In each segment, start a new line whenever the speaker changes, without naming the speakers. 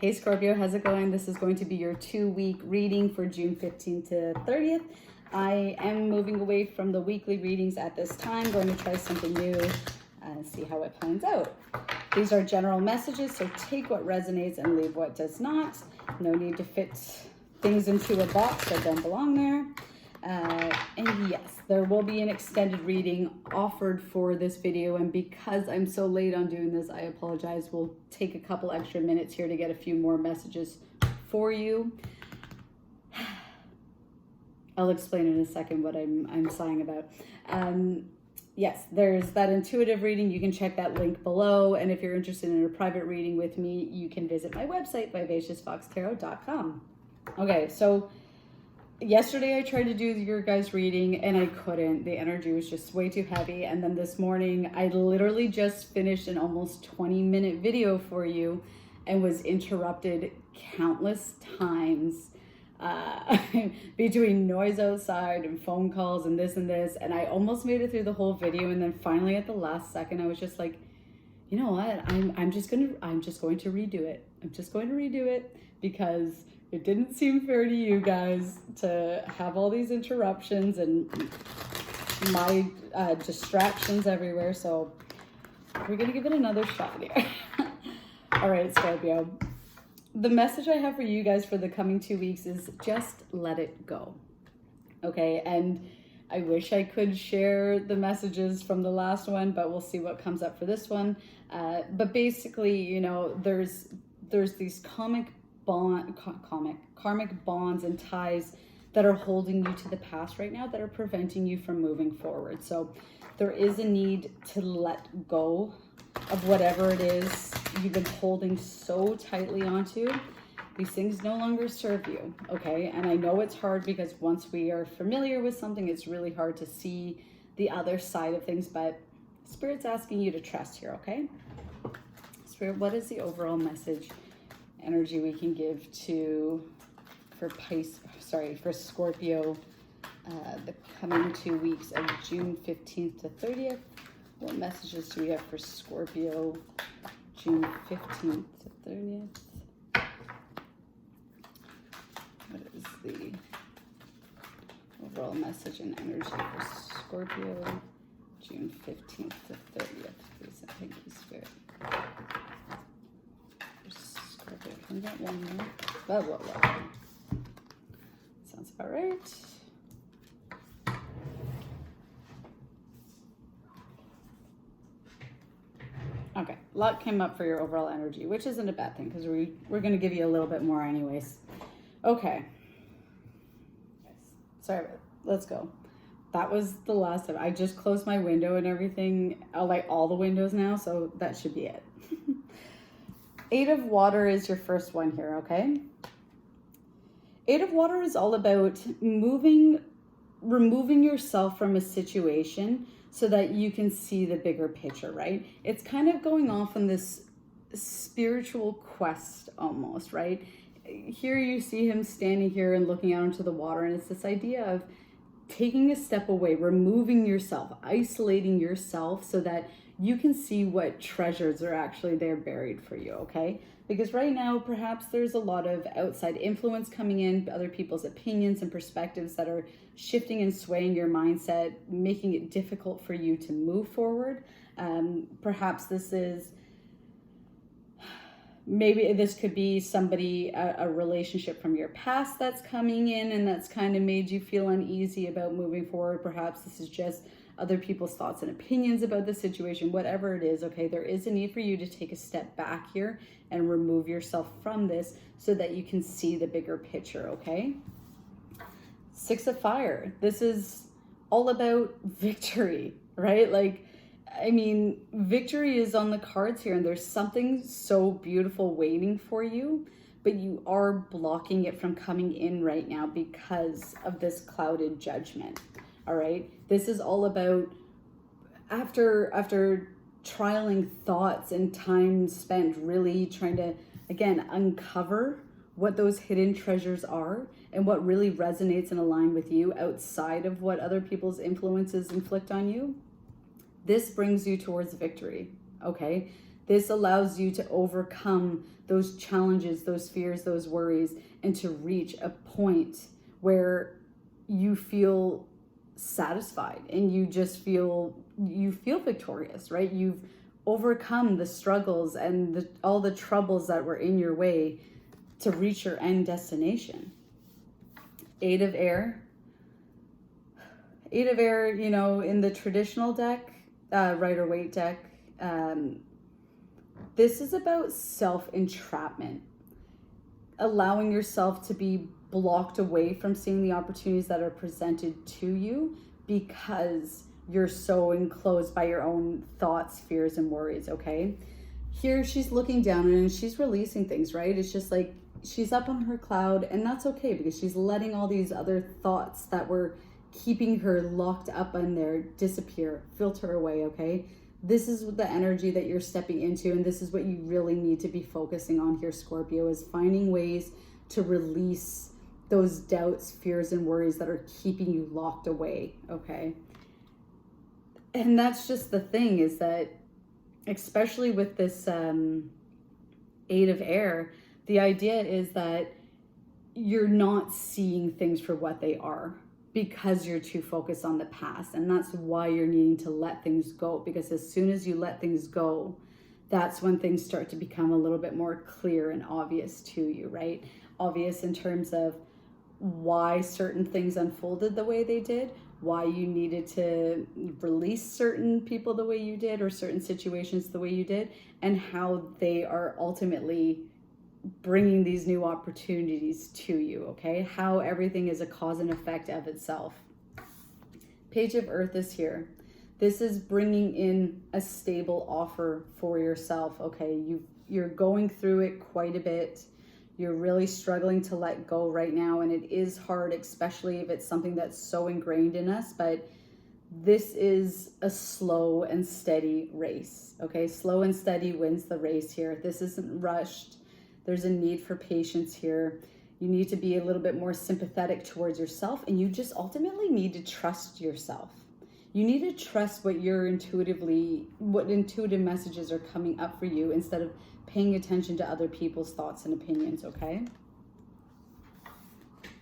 Hey Scorpio, how's it going? This is going to be your 2-week reading for June 15th to 30th. I am moving away from the weekly readings at this time, going to try something new and see how it plans out. These are general messages, so take what resonates and leave what does not. No need to fit things into a box that don't belong there. And yes, there will be an extended reading offered for this video, and because I'm so late on doing this, I apologize. We'll take a couple extra minutes here to get a few more messages for you. I'll explain in a second what I'm sighing about. Yes, there's that intuitive reading. You can check that link below, and if you're interested in a private reading with me, you can visit my website, vivaciousfoxtarot.com. Okay, so yesterday I tried to do your guys' reading and I couldn't. The energy was just way too heavy. And then this morning I literally just finished an almost 20-minute video for you and was interrupted countless times between noise outside and phone calls and this. And I almost made it through the whole video, and then finally at the last second I was just like, you know what, I'm just going to redo it. I'm just going to redo it because it didn't seem fair to you guys to have all these interruptions and my distractions everywhere. So we're going to give it another shot here. All right, Scorpio. The message I have for you guys for the coming 2 weeks is just let it go. Okay, and I wish I could share the messages from the last one, but we'll see what comes up for this one. But basically, you know, there's these karmic bonds and ties that are holding you to the past right now, that are preventing you from moving forward. So there is a need to let go of whatever it is you've been holding so tightly onto. These things no longer serve you, okay? And I know it's hard because once we are familiar with something, it's really hard to see the other side of things, but Spirit's asking you to trust here, okay? Spirit, what is the overall message, energy we can give for Scorpio, the coming 2 weeks of June 15th to 30th? What messages do we have for Scorpio, June 15th to 30th? What is the overall message and energy for Scorpio, June 15th to 30th? Please, thank you, Spirit. Scorpio, can we get one more? Blah, blah, blah. Sounds about right. Okay, a lot came up for your overall energy, which isn't a bad thing because we're going to give you a little bit more anyways. Okay. Sorry, let's go. That was the last time. I just closed my window and everything, like all the windows now, so that should be it. 8 of Water is your first one here, okay? 8 of Water is all about removing yourself from a situation so that you can see the bigger picture, right? It's kind of going off on this spiritual quest almost, right? Here you see him standing here and looking out into the water, and it's this idea of taking a step away, removing yourself, isolating yourself so that you can see what treasures are actually there buried for you, okay? Because right now, perhaps there's a lot of outside influence coming in, other people's opinions and perspectives that are shifting and swaying your mindset, making it difficult for you to move forward. Perhaps maybe this could be somebody, a relationship from your past that's coming in and that's kind of made you feel uneasy about moving forward. Perhaps this is just other people's thoughts and opinions about the situation, whatever it is, okay? There is a need for you to take a step back here and remove yourself from this so that you can see the bigger picture, okay? 6 of Fire. This is all about victory, right? Like, I mean, victory is on the cards here, and there's something so beautiful waiting for you, but you are blocking it from coming in right now because of this clouded judgment. All right, this is all about after trialing thoughts and time spent really trying to, again, uncover what those hidden treasures are and what really resonates and align with you outside of what other people's influences inflict on you. This brings you towards victory, okay? This allows you to overcome those challenges, those fears, those worries, and to reach a point where you feel satisfied and you just feel victorious, right? You've overcome the struggles and all the troubles that were in your way to reach your end destination. Eight of Air, you know, in the traditional deck, Rider-Waite deck, this is about self-entrapment, allowing yourself to be blocked away from seeing the opportunities that are presented to you because you're so enclosed by your own thoughts, fears, and worries, okay? Here she's looking down and she's releasing things, right? It's just like she's up on her cloud, and that's okay because she's letting all these other thoughts that were keeping her locked up in there disappear, filter away, okay? This is the energy that you're stepping into, and this is what you really need to be focusing on here, Scorpio, is finding ways to release those doubts, fears, and worries that are keeping you locked away, okay? And that's just the thing, is that especially with this Eight of Air, the idea is that you're not seeing things for what they are because you're too focused on the past. And that's why you're needing to let things go, because as soon as you let things go, that's when things start to become a little bit more clear and obvious to you, right? Obvious in terms of why certain things unfolded the way they did, why you needed to release certain people the way you did or certain situations the way you did, and how they are ultimately bringing these new opportunities to you, okay? How everything is a cause and effect of itself. Page of Earth is here. This is bringing in a stable offer for yourself, okay? You're going through it quite a bit. You're really struggling to let go right now, and it is hard, especially if it's something that's so ingrained in us, but this is a slow and steady race, okay? Slow and steady wins the race here. This isn't rushed. There's a need for patience here. You need to be a little bit more sympathetic towards yourself, and you just ultimately need to trust yourself. You need to trust what intuitive messages are coming up for you instead of paying attention to other people's thoughts and opinions, okay?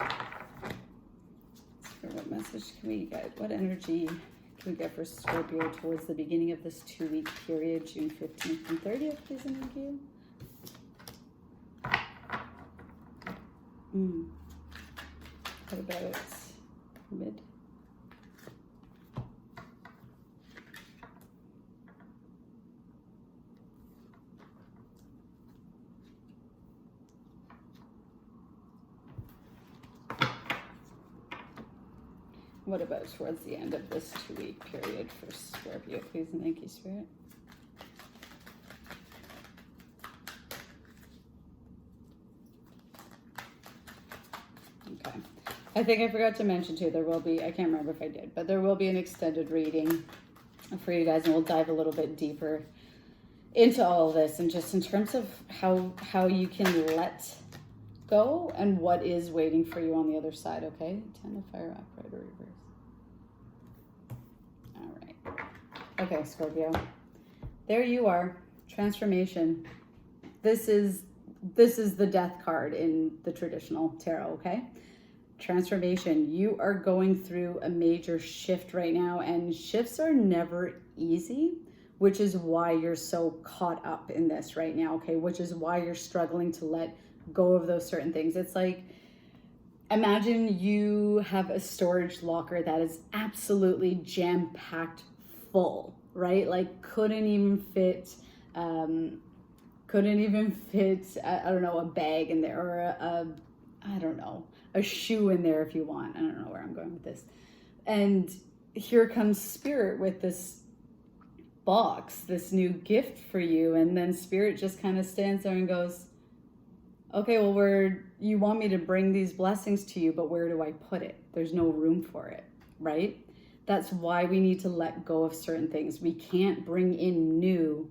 So what message can we get? What energy can we get for Scorpio towards the beginning of this 2-week period, June 15th and 30th, please and thank you? What about mid? What about towards the end of this 2-week period for Scorpio, please and thank you, Spirit? Okay. I think I forgot to mention too, there will be, I can't remember if I did, but there will be an extended reading for you guys, and we'll dive a little bit deeper into all of this, and just in terms of how you can let go and what is waiting for you on the other side, okay? 10 of Fire, upright or reverse. All right. Okay, Scorpio. There you are. Transformation. This is the death card in the traditional tarot, okay? Transformation. You are going through a major shift right now, and shifts are never easy, which is why you're so caught up in this right now, okay? Which is why you're struggling to let go of those certain things. It's like, imagine you have a storage locker that is absolutely jam-packed full, right? Like couldn't even fit I don't know, a bag in there, or a shoe in there if you want. I don't know where I'm going with this. And here comes Spirit with this box, this new gift for you, and then Spirit just kind of stands there and goes, okay, well, you want me to bring these blessings to you, but where do I put it? There's no room for it, right? That's why we need to let go of certain things. We can't bring in new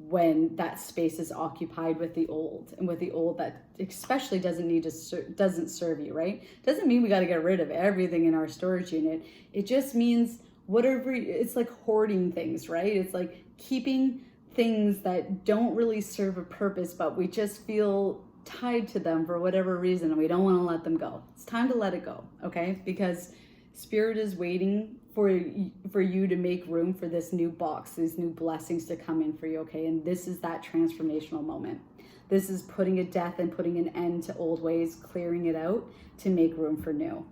when that space is occupied with the old, and with the old that especially doesn't serve you, right? Doesn't mean we got to get rid of everything in our storage unit. It just means it's like hoarding things, right? It's like keeping things that don't really serve a purpose, but we just feel tied to them for whatever reason and we don't want to let them go. It's time to let it go, okay? Because Spirit is waiting for you to make room for this new box, these new blessings to come in for you, okay? And this is that transformational moment. This is putting a death and putting an end to old ways, clearing it out to make room for new.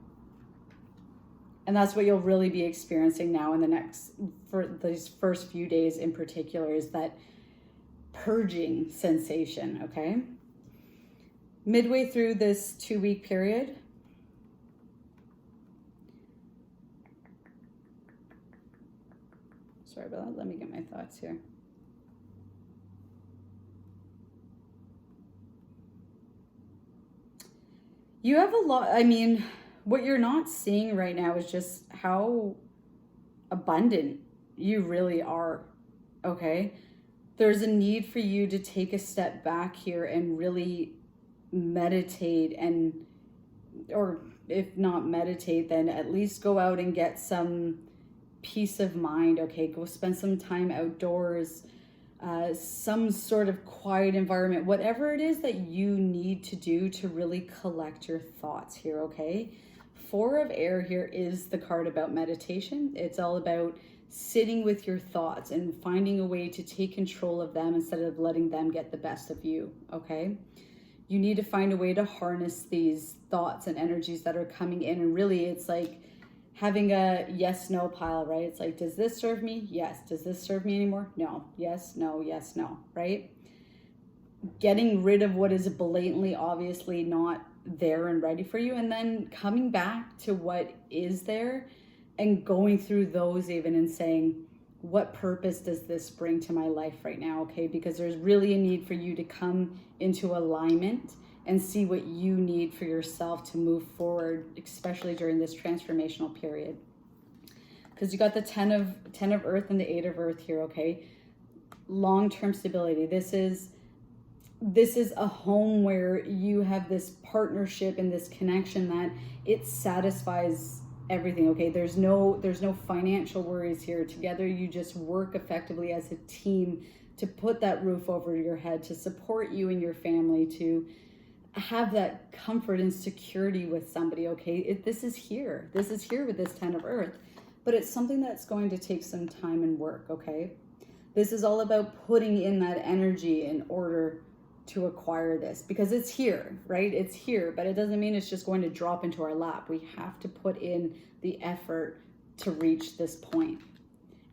And that's what you'll really be experiencing now for these first few days in particular, is that purging sensation, okay? Midway through this 2-week period, sorry about that, let me get my thoughts here. You have a lot, I mean, what you're not seeing right now is just how abundant you really are, okay? There's a need for you to take a step back here and really meditate, or if not meditate, then at least go out and get some peace of mind, okay? Go spend some time outdoors, some sort of quiet environment, whatever it is that you need to do to really collect your thoughts here, okay? 4 of air here is the card about meditation. It's all about sitting with your thoughts and finding a way to take control of them instead of letting them get the best of you, okay? You need to find a way to harness these thoughts and energies that are coming in, and really it's like having a yes-no pile, right? It's like, does this serve me? Yes. Does this serve me anymore? No. Yes, no, yes, no, right? Getting rid of what is blatantly, obviously not there and ready for you, and then coming back to what is there and going through those even and saying, what purpose does this bring to my life right now, okay? Because there's really a need for you to come into alignment and see what you need for yourself to move forward, especially during this transformational period. Because you got the 10 of earth and the 8 of earth here, okay? Long-term stability. This is a home where you have this partnership and this connection that it satisfies everything, okay? There's no financial worries here. Together you just work effectively as a team to put that roof over your head, to support you and your family, to have that comfort and security with somebody, okay? This is here with this 10 of earth, but it's something that's going to take some time and work, okay? This is all about putting in that energy in order to acquire this, because it's here, right? It's here, but it doesn't mean it's just going to drop into our lap. We have to put in the effort to reach this point.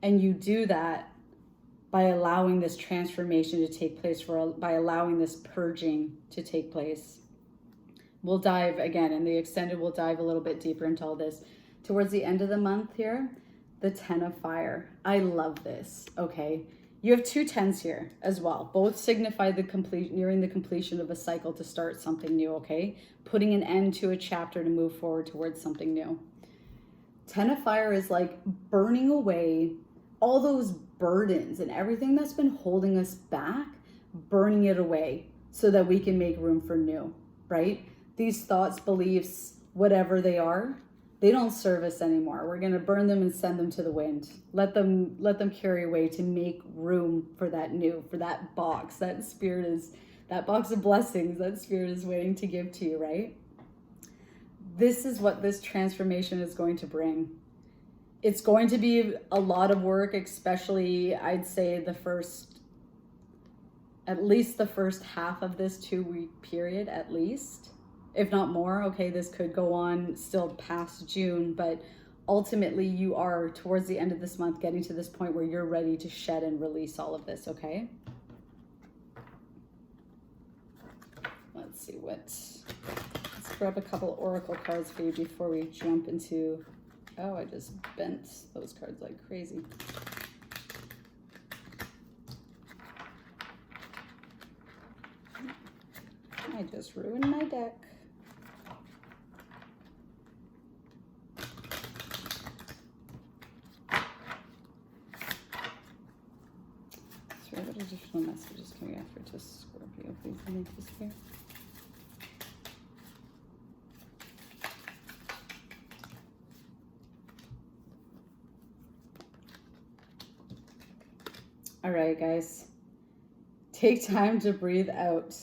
And you do that by allowing this transformation to take place, by allowing this purging to take place. We'll dive again in the extended, we'll dive a little bit deeper into all this. Towards the end of the month here, the 10 of fire. I love this, okay? You have 2 10s here as well. Both signify nearing the completion of a cycle to start something new, okay? Putting an end to a chapter to move forward towards something new. 10 of fire is like burning away all those burdens and everything that's been holding us back, burning it away so that we can make room for new, right? These thoughts, beliefs, whatever they are, they don't serve us anymore. We're going to burn them and send them to the wind. Let them carry away to make room for that new, for that box. That box of blessings that Spirit is waiting to give to you, right? This is what this transformation is going to bring. It's going to be a lot of work, especially I'd say at least the first half of this 2-week period, at least. If not more, okay, this could go on still past June, but ultimately you are towards the end of this month getting to this point where you're ready to shed and release all of this, okay? Let's see let's grab a couple oracle cards for you before we jump into, oh, I just bent those cards like crazy. I just ruined my deck. What additional messages can we offer to Scorpio, please, in this here? All right, guys. Take time to breathe out.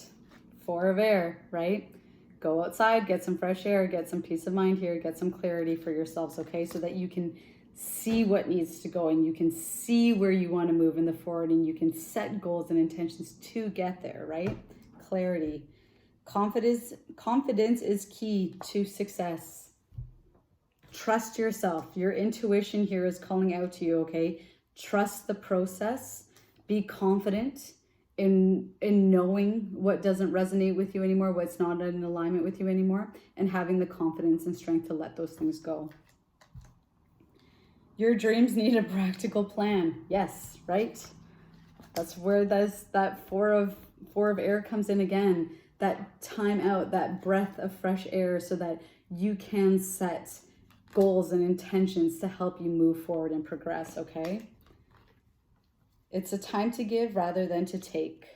4 of air, right? Go outside, get some fresh air, get some peace of mind here, get some clarity for yourselves, okay? So that you can see what needs to go and you can see where you want to move in the forward and you can set goals and intentions to get there, right? Clarity. Confidence is key to success. Trust yourself. Your intuition here is calling out to you, okay? Trust the process. Be confident in knowing what doesn't resonate with you anymore, what's not in alignment with you anymore, and having the confidence and strength to let those things go. Your dreams need a practical plan. Yes, right? That's where that four of air comes in again. That time out, that breath of fresh air so that you can set goals and intentions to help you move forward and progress, okay? It's a time to give rather than to take.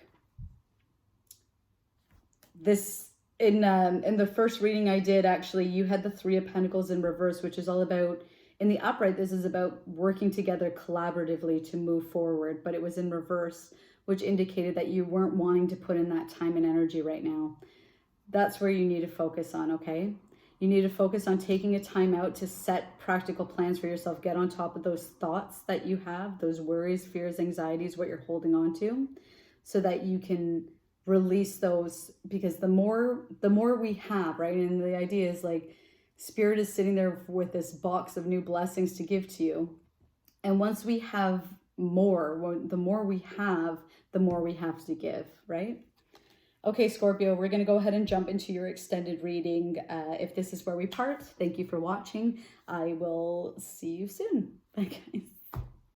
This, in the first reading I did, actually, you had the 3 of Pentacles in reverse, which is all about, in the upright, this is about working together collaboratively to move forward, but it was in reverse, which indicated that you weren't wanting to put in that time and energy right now. That's where you need to focus on, okay? You need to focus on taking a time out to set practical plans for yourself. Get on top of those thoughts that you have, those worries, fears, anxieties, what you're holding on to, so that you can release those, because the more we have, right? And the idea is like Spirit is sitting there with this box of new blessings to give to you. And once we have more, the more we have, the more we have to give, right? Okay, Scorpio, we're going to go ahead and jump into your extended reading. If this is where we part, thank you for watching. I will see you soon. Bye, guys.